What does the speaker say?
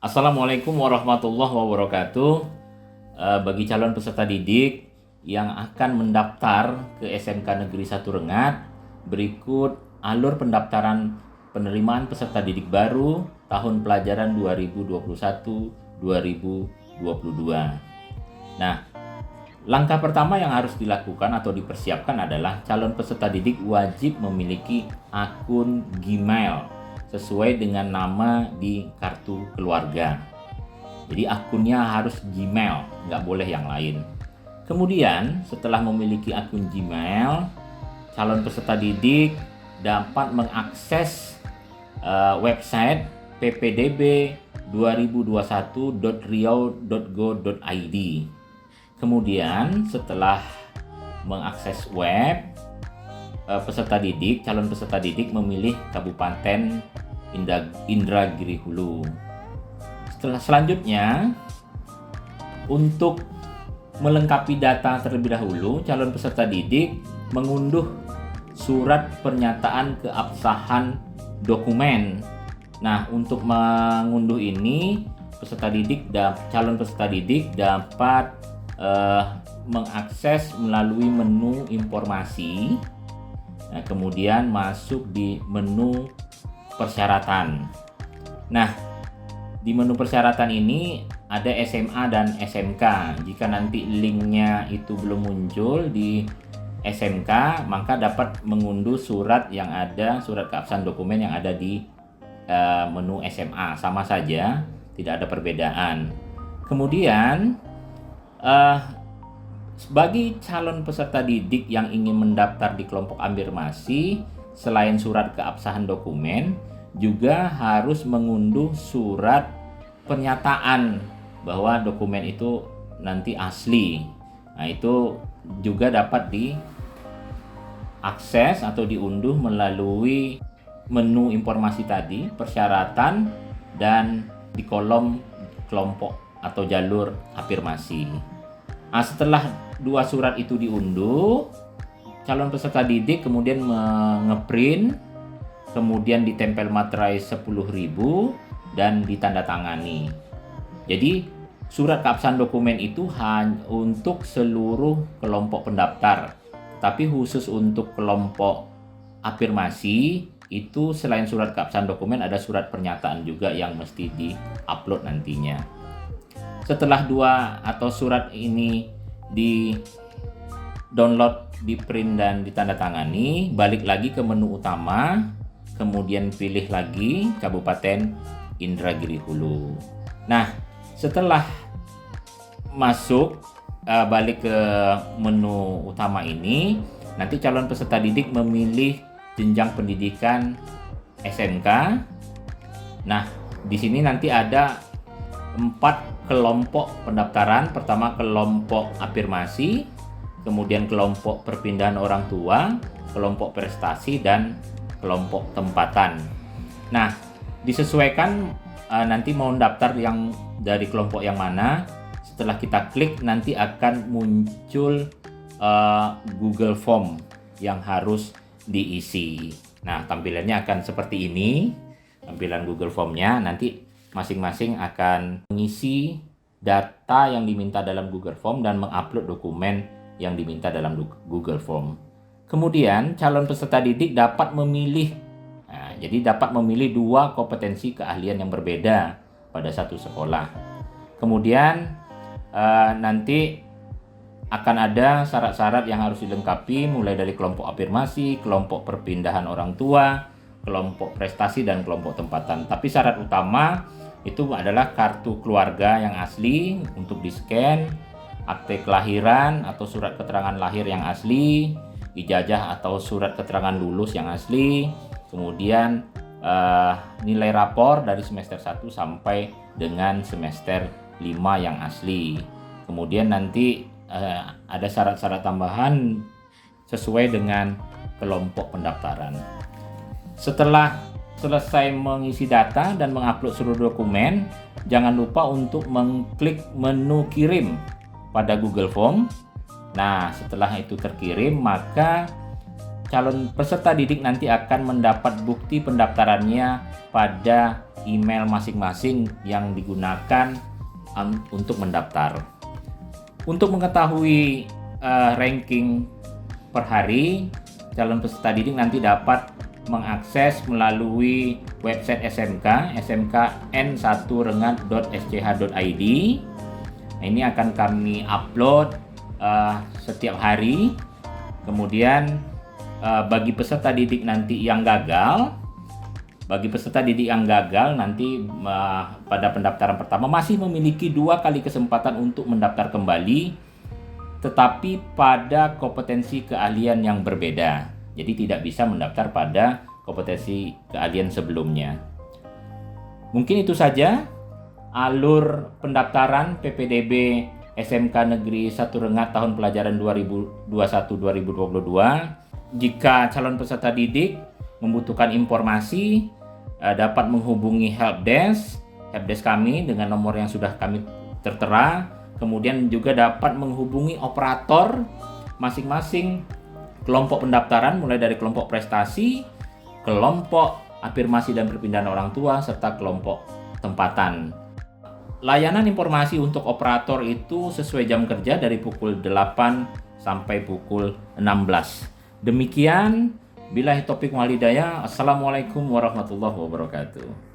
Assalamualaikum warahmatullahi wabarakatuh. Bagi calon peserta didik yang akan mendaftar ke SMK Negeri 1 Rengat, berikut alur pendaftaran penerimaan peserta didik baru tahun pelajaran 2021-2022. Nah, langkah pertama yang harus dilakukan atau dipersiapkan adalah calon peserta didik wajib memiliki akun Gmail sesuai dengan nama di kartu keluarga. Jadi akunnya harus Gmail, nggak boleh yang lain. Kemudian setelah memiliki akun Gmail, calon peserta didik dapat mengakses website ppdb2021.riau.go.id. Kemudian setelah mengakses web, calon peserta didik memilih Kabupaten Indragiri Hulu. Selanjutnya, untuk melengkapi data terlebih dahulu, calon peserta didik mengunduh surat pernyataan keabsahan dokumen. Nah, untuk mengunduh ini, calon peserta didik dapat mengakses melalui menu informasi. Nah, kemudian masuk di menu persyaratan. Nah, di menu persyaratan ini ada SMA dan SMK. Jika nanti linknya itu belum muncul di SMK, maka dapat mengunduh surat keabsahan dokumen yang ada di menu SMA. Sama saja, tidak ada perbedaan. Kemudian bagi calon peserta didik yang ingin mendaftar di kelompok afirmasi, selain surat keabsahan dokumen, juga harus mengunduh surat pernyataan bahwa dokumen itu nanti asli. Nah, itu juga dapat diakses atau diunduh melalui menu informasi tadi, persyaratan, dan di kolom kelompok atau jalur afirmasi. Nah, setelah dua surat itu diunduh, calon peserta didik kemudian ngeprint, kemudian ditempel materai 10.000 dan ditandatangani. Jadi surat keabsahan dokumen itu hanya untuk seluruh kelompok pendaftar, tapi khusus untuk kelompok afirmasi itu selain surat keabsahan dokumen ada surat pernyataan juga yang mesti di-upload nantinya. Setelah dua atau surat ini di download, di print dan ditandatangani, balik lagi ke menu utama, kemudian pilih lagi Kabupaten Indragiri Hulu. Nah, setelah masuk balik ke menu utama ini, nanti calon peserta didik memilih jenjang pendidikan SMK. Nah, di sini nanti ada 4 kelompok pendaftaran. Pertama kelompok afirmasi, kemudian kelompok perpindahan orang tua, kelompok prestasi, dan kelompok tempatan. Nah, disesuaikan nanti mau daftar yang dari kelompok yang mana. Setelah kita klik, nanti akan muncul Google Form yang harus diisi. Nah, tampilannya akan seperti ini. Tampilan Google Form-nya nanti masing-masing akan mengisi data yang diminta dalam Google Form dan mengupload dokumen yang diminta dalam Google Form. Kemudian calon peserta didik dapat memilih, dapat memilih 2 kompetensi keahlian yang berbeda pada satu sekolah. Kemudian nanti akan ada syarat-syarat yang harus dilengkapi mulai dari kelompok afirmasi, kelompok perpindahan orang tua, kelompok prestasi, dan kelompok tempatan. Tapi syarat utama itu adalah kartu keluarga yang asli untuk di-scan, akte kelahiran atau surat keterangan lahir yang asli, ijazah atau surat keterangan lulus yang asli, kemudian nilai rapor dari semester 1 sampai dengan semester 5 yang asli. Kemudian nanti ada syarat-syarat tambahan sesuai dengan kelompok pendaftaran. Setelah selesai mengisi data dan mengupload seluruh dokumen, jangan lupa untuk mengklik menu kirim pada Google Form. Nah, setelah itu terkirim, maka calon peserta didik nanti akan mendapat bukti pendaftarannya pada email masing-masing yang digunakan untuk mendaftar. Untuk mengetahui ranking per hari, calon peserta didik nanti dapat mengakses melalui website SMK, smkn1rengat.sch.id. Ini akan kami upload setiap hari. Kemudian bagi peserta didik nanti yang gagal, nanti pada pendaftaran pertama masih memiliki 2 kali kesempatan untuk mendaftar kembali, tetapi pada kompetensi keahlian yang berbeda. Jadi tidak bisa mendaftar pada kompetensi keahlian sebelumnya. Mungkin itu saja alur pendaftaran PPDB SMK Negeri 1 Rengat tahun pelajaran 2021-2022. Jika calon peserta didik membutuhkan informasi, dapat menghubungi helpdesk kami dengan nomor yang sudah kami tertera. Kemudian juga dapat menghubungi operator masing-masing kelompok pendaftaran, mulai dari kelompok prestasi, kelompok afirmasi dan perpindahan orang tua, serta kelompok tempatan. Layanan informasi untuk operator itu sesuai jam kerja dari pukul 8 sampai pukul 16. Demikian, billahi taufiq wal hidayah. Assalamualaikum warahmatullahi wabarakatuh.